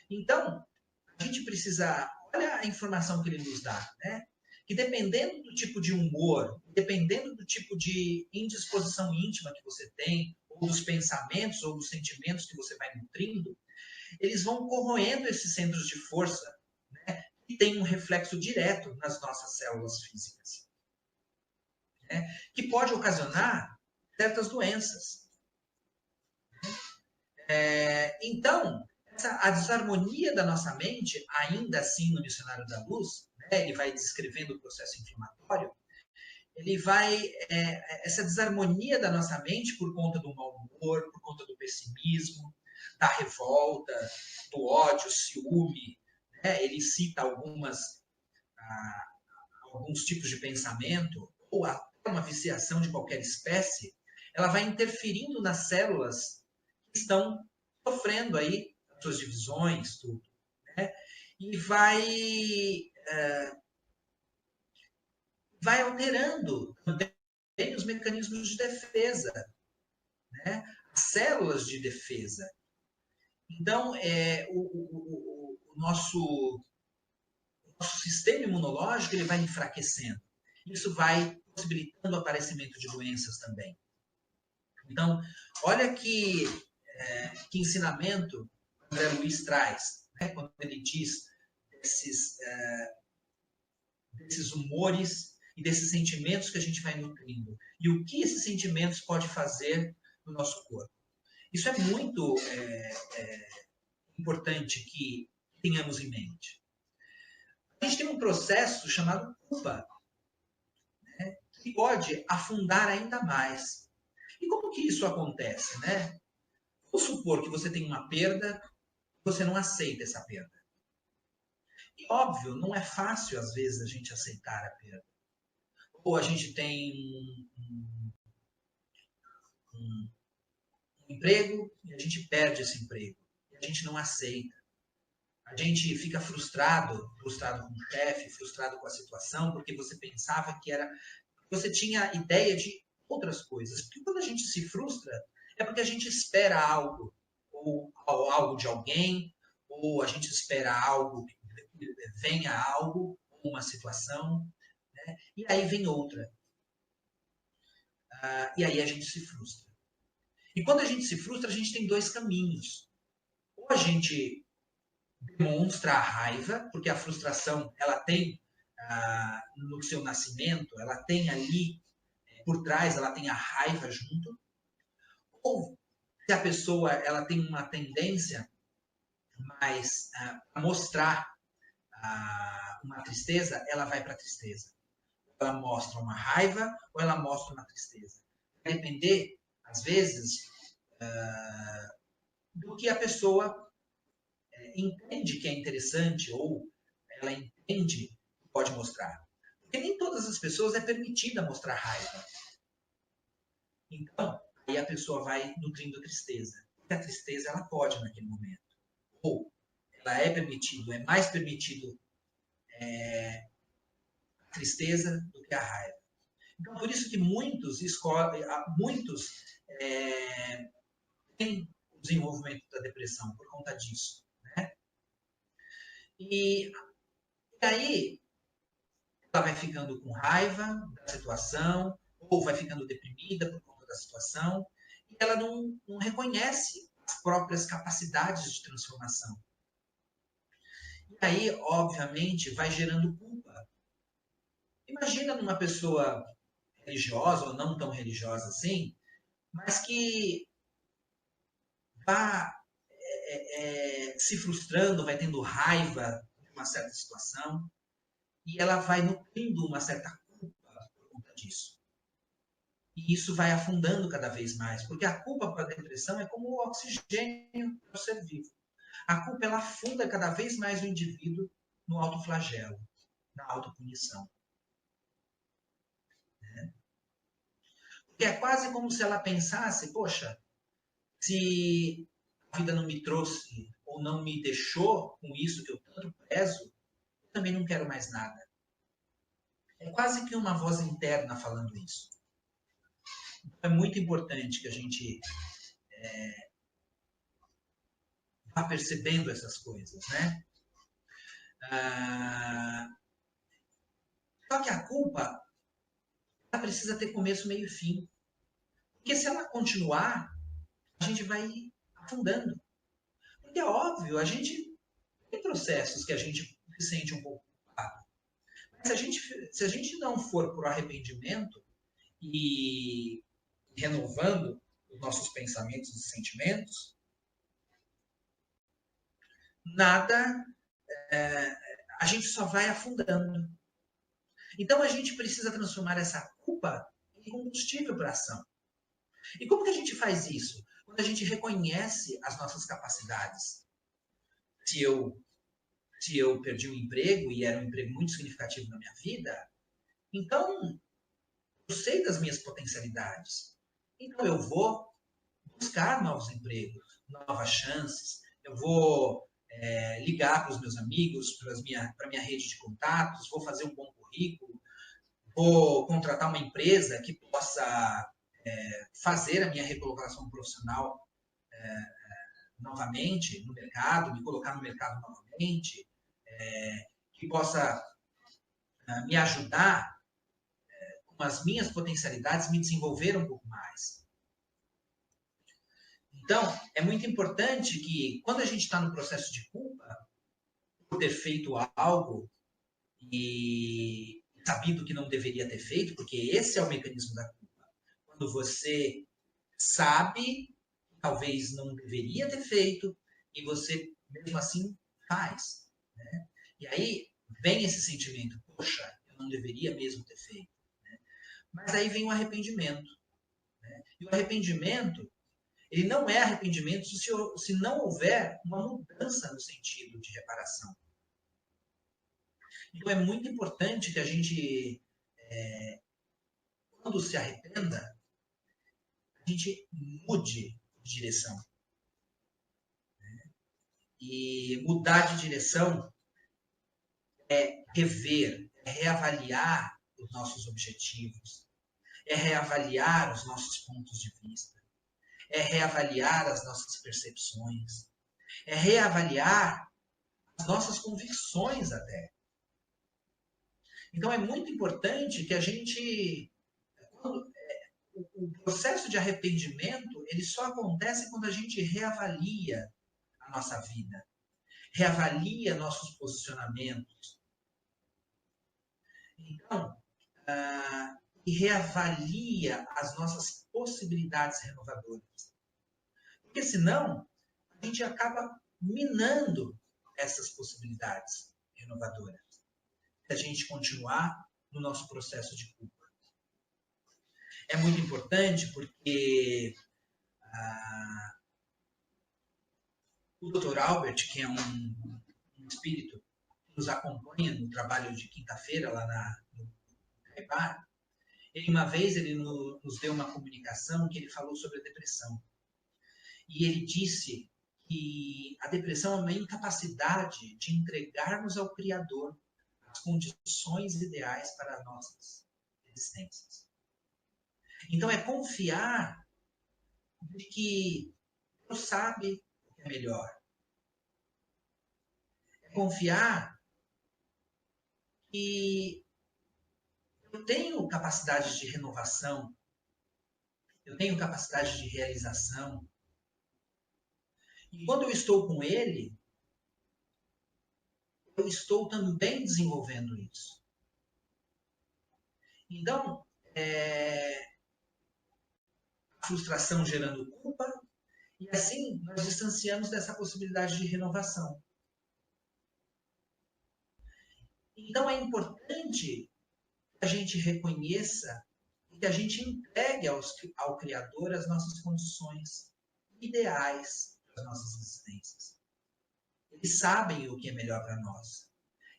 Então, a gente precisa... Olha a informação que ele nos dá, né? Que dependendo do tipo de humor, dependendo do tipo de indisposição íntima que você tem, ou dos pensamentos, ou dos sentimentos que você vai nutrindo, eles vão corroendo esses centros de força, né? E tem um reflexo direto nas nossas células físicas, né? Que pode ocasionar certas doenças. Então, a desarmonia da nossa mente, ainda assim no Missionário da Luz, né, ele vai descrevendo o processo inflamatório, ele vai... essa desarmonia da nossa mente por conta do mau humor, por conta do pessimismo, da revolta, do ódio, ciúme, né? Ele cita alguns tipos de pensamento, ou até uma viciação de qualquer espécie, ela vai interferindo nas células que estão sofrendo aí as suas divisões, tudo, né? E vai alterando também os mecanismos de defesa, né? As células de defesa. Então, o nosso sistema imunológico ele vai enfraquecendo. Isso vai possibilitando o aparecimento de doenças também. Então, olha que ensinamento André Luiz traz, né, quando ele diz desses humores e desses sentimentos que a gente vai nutrindo. E o que esses sentimentos podem fazer no nosso corpo. Isso é muito importante que tenhamos em mente. A gente tem um processo chamado culpa, né, que pode afundar ainda mais. E como que isso acontece, né? Vamos supor que você tem uma perda, você não aceita essa perda. E óbvio, não é fácil às vezes a gente aceitar a perda. Ou a gente tem um emprego e a gente perde esse emprego. E a gente não aceita. A gente fica frustrado com o chefe, frustrado com a situação, porque você pensava que era você tinha ideia de outras coisas. Porque quando a gente se frustra, é porque a gente espera algo, ou algo de alguém, ou a gente espera algo, que venha algo, ou uma situação, né? E aí vem outra. E aí a gente se frustra. E quando a gente se frustra, a gente tem dois caminhos. Ou a gente demonstra a raiva, porque a frustração, ela tem, no seu nascimento, ela tem ali, por trás, ela tem a raiva junto. Ou se a pessoa ela tem uma tendência mais a mostrar uma tristeza, ela vai para a tristeza. Ela mostra uma raiva ou ela mostra uma tristeza. Vai depender, às vezes, do que a pessoa entende que é interessante ou ela entende que pode mostrar. Porque nem todas as pessoas é permitida mostrar raiva. Então, aí a pessoa vai nutrindo tristeza. Porque a tristeza ela pode naquele momento. Ou ela é permitido, é mais permitido a tristeza do que a raiva. Então, por isso que muitos têm o desenvolvimento da depressão por conta disso. Né? E aí ela vai ficando com raiva da situação, ou vai ficando deprimida por conta da situação, e ela não reconhece as próprias capacidades de transformação. E aí, obviamente, vai gerando culpa. Imagina numa pessoa religiosa ou não tão religiosa assim, mas que vá se frustrando, vai tendo raiva de uma certa situação, e ela vai nutrindo uma certa culpa por conta disso. E isso vai afundando cada vez mais, porque a culpa para a depressão é como o oxigênio para o ser vivo. A culpa ela afunda cada vez mais o indivíduo no autoflagelo, na autopunição. Né? Porque é quase como se ela pensasse, poxa, se a vida não me trouxe ou não me deixou com isso que eu tanto prezo, eu também não quero mais nada. É quase que uma voz interna falando isso. Então, é muito importante que a gente vá percebendo essas coisas, né? Só que a culpa, ela precisa ter começo, meio e fim. Porque se ela continuar, a gente vai afundando. Porque é óbvio, a gente tem processos que a gente se sente um pouco culpado. Mas se a gente não for por arrependimento e renovando os nossos pensamentos e sentimentos, nada, a gente só vai afundando. Então a gente precisa transformar essa culpa em combustível para a ação. E como que a gente faz isso? Quando a gente reconhece as nossas capacidades. Se eu perdi um emprego e era um emprego muito significativo na minha vida, então eu sei das minhas potencialidades. Então eu vou buscar novos empregos, novas chances. Eu vou ligar para os meus amigos, para a minha rede de contatos, vou fazer um bom currículo, vou contratar uma empresa que possa fazer a minha recolocação profissional novamente no mercado, me colocar no mercado novamente, que possa me ajudar com as minhas potencialidades, me desenvolver um pouco mais. Então, é muito importante que, quando a gente está no processo de culpa, por ter feito algo e sabido que não deveria ter feito, porque esse é o mecanismo da culpa. Quando você sabe, talvez não deveria ter feito, e você, mesmo assim, faz. Né? E aí vem esse sentimento, poxa, eu não deveria mesmo ter feito. Né? Mas aí vem o arrependimento. Né? E o arrependimento, ele não é arrependimento se não houver uma mudança no sentido de reparação. Então é muito importante que a gente, quando se arrependa, a gente mude de direção. E mudar de direção é rever, é reavaliar os nossos objetivos, é reavaliar os nossos pontos de vista, é reavaliar as nossas percepções, é reavaliar as nossas convicções até. Então é muito importante que a gente, o processo de arrependimento, ele só acontece quando a gente reavalia a nossa vida, reavalia nossos posicionamentos. Então, e reavalia as nossas possibilidades renovadoras. Porque senão, a gente acaba minando essas possibilidades renovadoras. Se a gente continuar no nosso processo de culpa. É muito importante porque o Dr. Albert, que é um espírito que nos acompanha no trabalho de quinta-feira lá no Caipar, uma vez ele nos deu uma comunicação que ele falou sobre a depressão. E ele disse que a depressão é uma incapacidade de entregarmos ao Criador as condições ideais para as nossas existências. Então é confiar de que Deus sabe o que é melhor. É confiar que eu tenho capacidade de renovação, eu tenho capacidade de realização. E quando eu estou com Ele, eu estou também desenvolvendo isso. Então, a frustração gerando culpa, e assim nós distanciamos dessa possibilidade de renovação. Então, é importante que a gente reconheça e que a gente entregue ao Criador as nossas condições ideais para as nossas existências. Eles sabem o que é melhor para nós.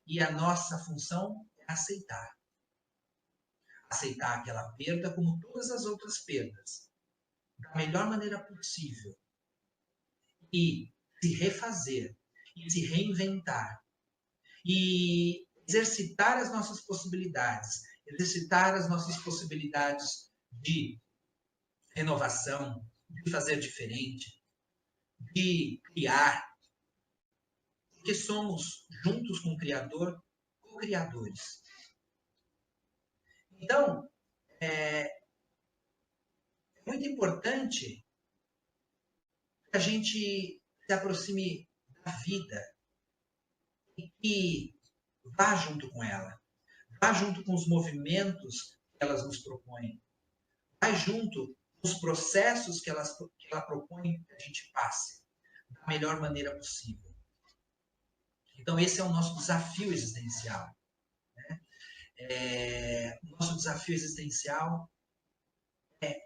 E a nossa função é aceitar. Aceitar aquela perda como todas as outras perdas, da melhor maneira possível. E se refazer, e se reinventar. E exercitar as nossas possibilidades. Exercitar as nossas possibilidades de renovação, de fazer diferente, de criar. Porque somos, juntos com o Criador, co-criadores. Então, é muito importante que a gente se aproxime da vida e que vá junto com ela. Vá junto com os movimentos que elas nos propõem. Vá junto com os processos que ela propõe que a gente passe da melhor maneira possível. Então, esse é o nosso desafio existencial. O nosso desafio existencial é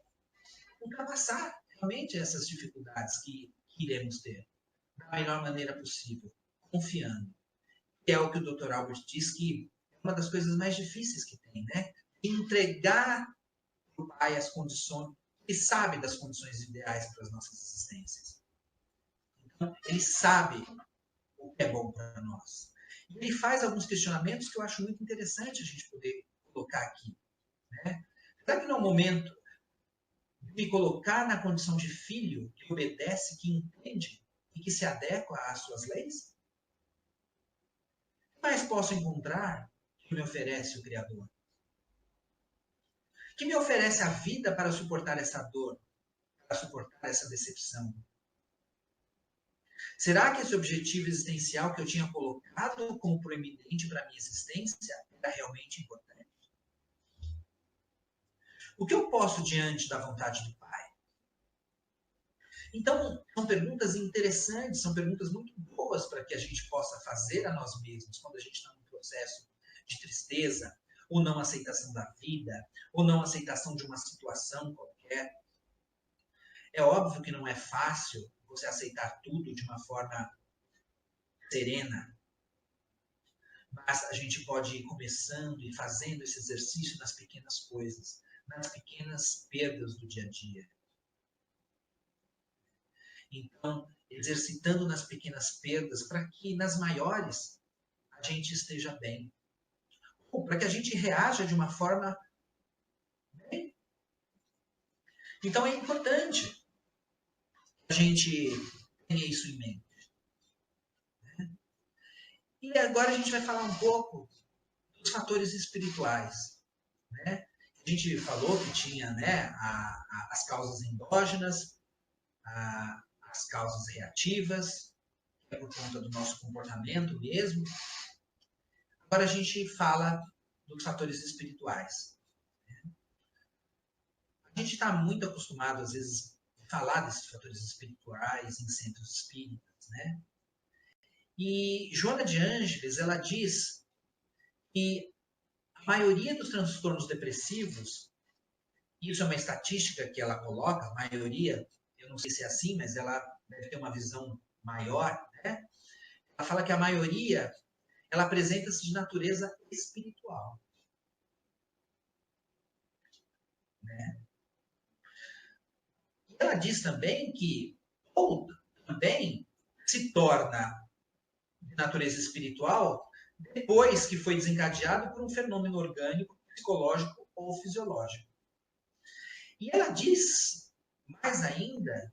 ultrapassar realmente essas dificuldades que iremos ter da melhor maneira possível, confiando. Que é o que o Dr. Albert diz que é uma das coisas mais difíceis que tem, né? Entregar para o Pai as condições, ele sabe das condições ideais para as nossas existências. Então, ele sabe o que é bom para nós. E ele faz alguns questionamentos que eu acho muito interessante a gente poder colocar aqui. Né? Será que no momento de me colocar na condição de filho que obedece, que entende e que se adequa às suas leis? O que mais posso encontrar que me oferece o Criador? Que me oferece a vida para suportar essa dor, para suportar essa decepção? Será que esse objetivo existencial que eu tinha colocado como proeminente para a minha existência era realmente importante? O que eu posso diante da vontade do Pai? Então, são perguntas interessantes, são perguntas muito boas para que a gente possa fazer a nós mesmos quando a gente está num processo de tristeza, ou não aceitação da vida, ou não aceitação de uma situação qualquer. É óbvio que não é fácil você aceitar tudo de uma forma serena, mas a gente pode ir começando e fazendo esse exercício nas pequenas coisas, nas pequenas perdas do dia a dia. Então, exercitando nas pequenas perdas para que nas maiores a gente esteja bem. para que a gente reaja de uma forma bem. Então é importante que a gente tenha isso em mente. E agora a gente vai falar um pouco dos fatores espirituais. Né? A gente falou que tinha, né, as causas endógenas, as causas reativas, que é por conta do nosso comportamento mesmo. Agora a gente fala dos fatores espirituais. A gente está muito acostumado, às vezes, a falar desses fatores espirituais em centros espíritas, né? E Joana de Ângeles, ela diz que a maioria dos transtornos depressivos, isso é uma estatística que ela coloca, a maioria, eu não sei se é assim, mas ela deve ter uma visão maior, né? Ela fala que a maioria, ela apresenta-se de natureza espiritual. Né? E ela diz também que, ou também, se torna de natureza espiritual depois que foi desencadeado por um fenômeno orgânico, psicológico ou fisiológico. E ela diz, mais ainda,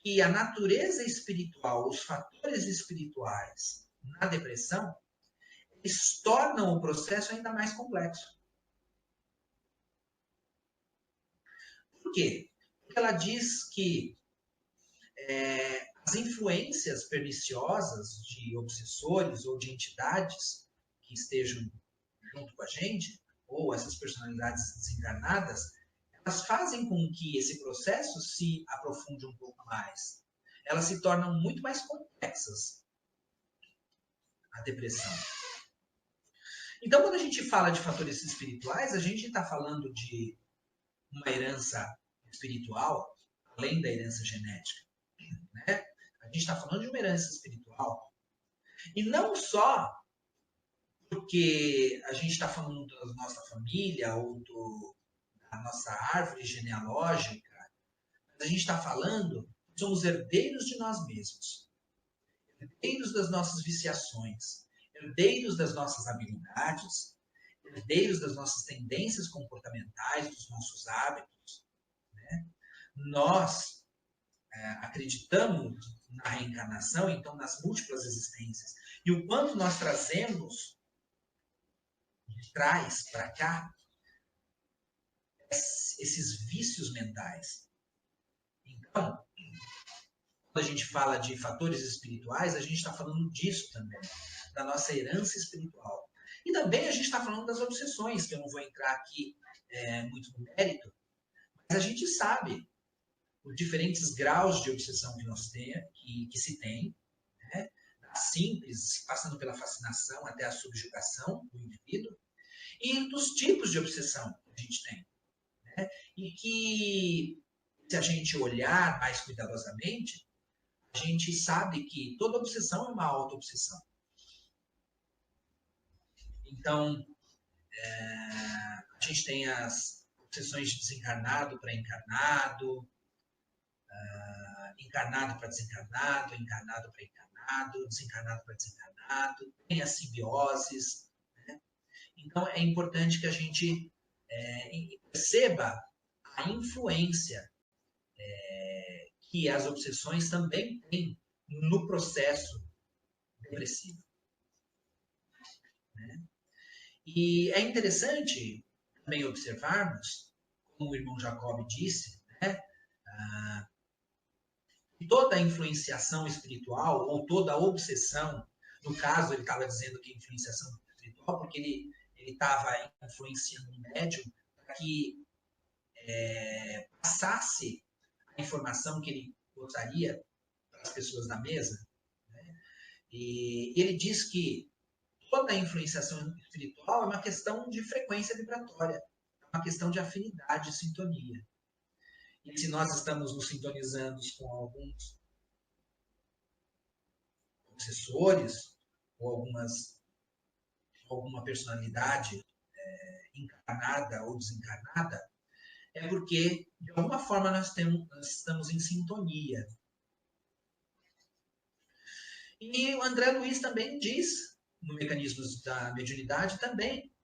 que a natureza espiritual, os fatores espirituais na depressão, eles tornam o processo ainda mais complexo. Por quê? Porque ela diz que as influências perniciosas de obsessores ou de entidades que estejam junto com a gente, ou essas personalidades desencarnadas, elas fazem com que esse processo se aprofunde um pouco mais. Elas se tornam muito mais complexas, a depressão. Então, quando a gente fala de fatores espirituais, a gente está falando de uma herança espiritual, além da herança genética. Né? A gente está falando de uma herança espiritual. E não só porque a gente está falando da nossa família ou da nossa árvore genealógica, mas a gente está falando que somos herdeiros de nós mesmos, herdeiros das nossas viciações, herdeiros das nossas habilidades, herdeiros das nossas tendências comportamentais, dos nossos hábitos. Né? Nós acreditamos na reencarnação, então nas múltiplas existências. E o quanto nós trazemos de trás para cá esses vícios mentais. Então, quando a gente fala de fatores espirituais, a gente está falando disso também, da nossa herança espiritual. E também a gente está falando das obsessões, que eu não vou entrar aqui muito no mérito, mas a gente sabe os diferentes graus de obsessão que nós que se tem, né? Da simples, passando pela fascinação até a subjugação do indivíduo, e dos tipos de obsessão que a gente tem. Né? E que, se a gente olhar mais cuidadosamente, a gente sabe que toda obsessão é uma auto-obsessão. Então, a gente tem as obsessões de desencarnado para encarnado, encarnado para desencarnado, encarnado para encarnado, desencarnado para desencarnado, tem as simbioses. Né? Então, é importante que a gente perceba a influência que as obsessões também têm no processo depressivo. Né? E é interessante também observarmos, como o irmão Jacob disse, né, que toda influenciação espiritual ou toda obsessão, no caso ele estava dizendo que influenciação espiritual, porque ele estava influenciando um médium para que passasse a informação que ele gostaria para as pessoas da mesa. Né? E ele diz que toda influenciação espiritual é uma questão de frequência vibratória, é uma questão de afinidade, de sintonia. E se nós estamos nos sintonizando com obsessores ou alguma personalidade encarnada ou desencarnada, é porque, de alguma forma, nós estamos em sintonia. E o André Luiz também diz, no Mecanismos da Mediunidade, também,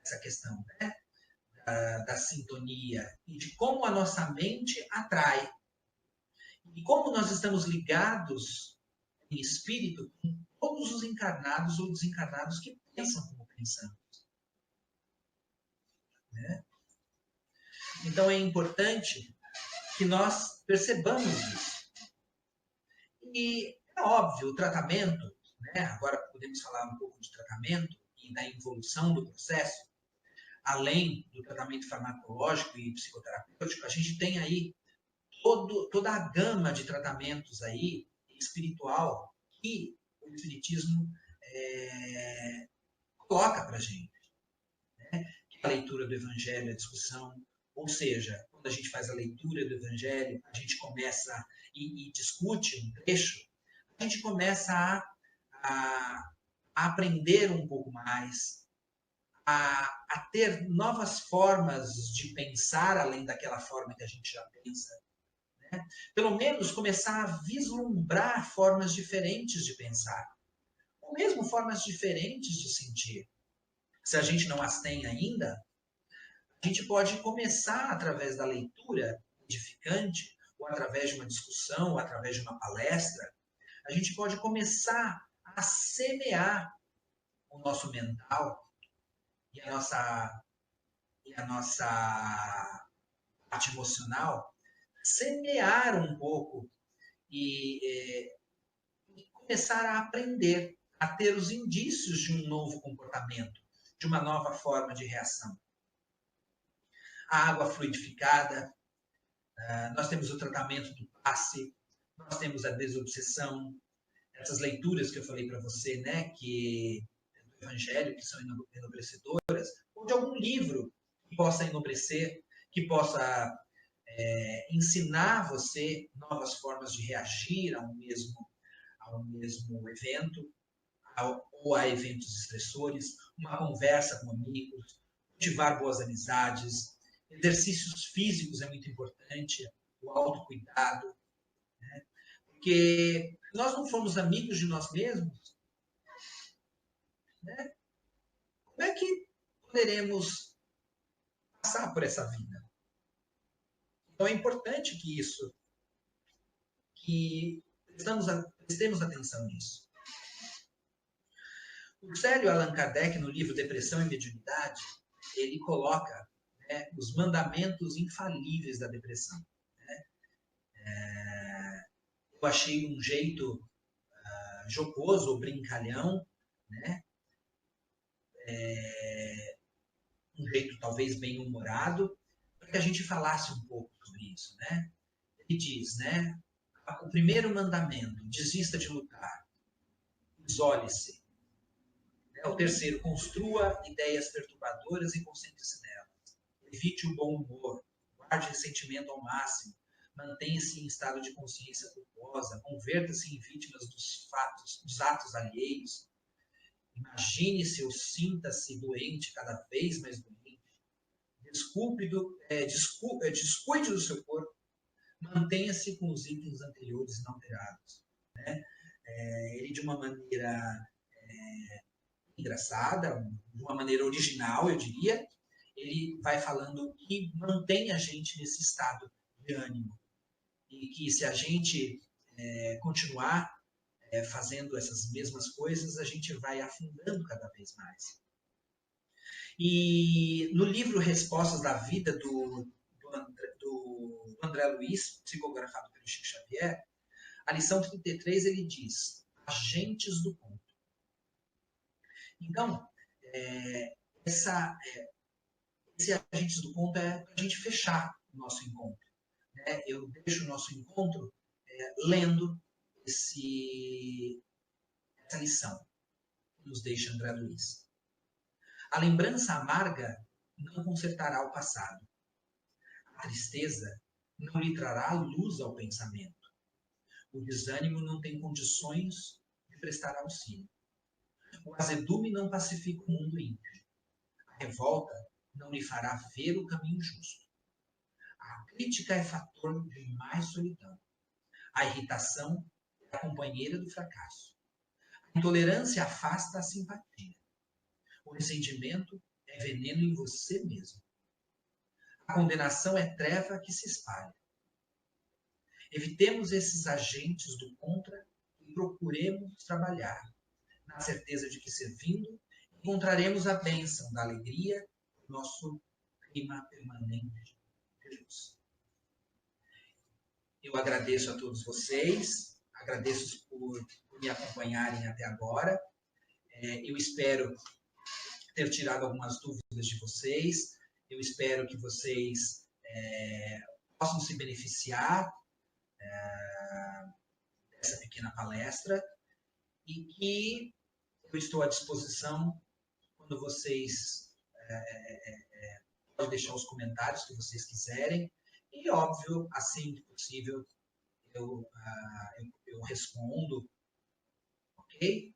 essa questão, né? Da sintonia e de como a nossa mente atrai. E como nós estamos ligados em espírito com todos os encarnados ou desencarnados que pensam como pensamos. Né? Então é importante que nós percebamos isso. E é óbvio, o tratamento, né? Agora podemos falar um pouco de tratamento e da evolução do processo, além do tratamento farmacológico e psicoterapêutico, a gente tem aí toda a gama de tratamentos aí espiritual que o Espiritismo coloca para a gente. Né? A leitura do Evangelho, a discussão, ou seja, quando a gente faz a leitura do Evangelho, a gente começa e discute um trecho, a gente começa a aprender um pouco mais, a ter novas formas de pensar além daquela forma que a gente já pensa. Né? Pelo menos começar a vislumbrar formas diferentes de pensar, ou mesmo formas diferentes de sentir. Se a gente não as tem ainda, a gente pode começar através da leitura edificante, ou através de uma discussão, ou através de uma palestra, a gente pode começar a semear o nosso mental e a nossa parte emocional, semear um pouco e começar a aprender, a ter os indícios de um novo comportamento, de uma nova forma de reação. A água fluidificada, nós temos o tratamento do passe, nós temos a desobsessão, essas leituras que eu falei para você, né, que do Evangelho, que são enobrecedoras, ou de algum livro que possa enobrecer, que possa ensinar você novas formas de reagir ao mesmo evento, ou a eventos estressores, uma conversa com amigos, cultivar boas amizades, exercícios físicos é muito importante, o autocuidado, né? Porque se nós não formos amigos de nós mesmos, né, como é que poderemos passar por essa vida? Então é importante que prestemos atenção nisso. O Célio Allan Kardec, no livro Depressão e Mediunidade, ele coloca, né, os mandamentos infalíveis da depressão. Né? Eu achei um jeito jocoso ou brincalhão, né? Um jeito talvez bem humorado, para que a gente falasse um pouco sobre isso. Né? Ele diz, né, o primeiro mandamento, desista de lutar, isole-se. O terceiro, construa ideias perturbadoras e concentre-se nelas. Evite o bom humor, guarde ressentimento ao máximo, mantenha-se em estado de consciência culposa, converta-se em vítimas dos atos alheios, imagine-se ou sinta-se doente, cada vez mais doente, descuide do seu corpo, mantenha-se com os itens anteriores inalterados. Né? Ele, de uma maneira engraçada, de uma maneira original, eu diria, ele vai falando que mantém a gente nesse estado de ânimo. E que se a gente continuar fazendo essas mesmas coisas, a gente vai afundando cada vez mais. E no livro Respostas da Vida, do André Luiz, psicografado pelo Chico Xavier, a lição 33, ele diz, agentes do ponto. Então, esse agentes do ponto é para a gente fechar o nosso encontro. Né? Eu deixo o nosso encontro lendo essa lição que nos deixa André Luiz. A lembrança amarga não consertará o passado. A tristeza não lhe trará luz ao pensamento. O desânimo não tem condições de prestar auxílio. O azedume não pacifica o mundo ímpio. A revolta não lhe fará ver o caminho justo. A crítica é fator de mais solidão. A irritação é a companheira do fracasso. A intolerância afasta a simpatia. O ressentimento é veneno em você mesmo. A condenação é treva que se espalha. Evitemos esses agentes do contra e procuremos trabalhar, na certeza de que, servindo, encontraremos a bênção da alegria, nosso clima permanente de luz. Eu agradeço a todos vocês, agradeço por me acompanharem até agora. Eu espero ter tirado algumas dúvidas de vocês. Eu espero que vocês possam se beneficiar dessa pequena palestra e que eu estou à disposição quando vocês podem deixar os comentários que vocês quiserem e, óbvio, assim que possível, eu respondo, ok?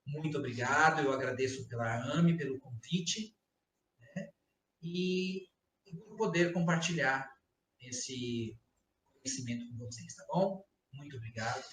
Muito obrigado, eu agradeço pela AME, pelo convite, né? E por poder compartilhar esse conhecimento com vocês, tá bom? Muito obrigado.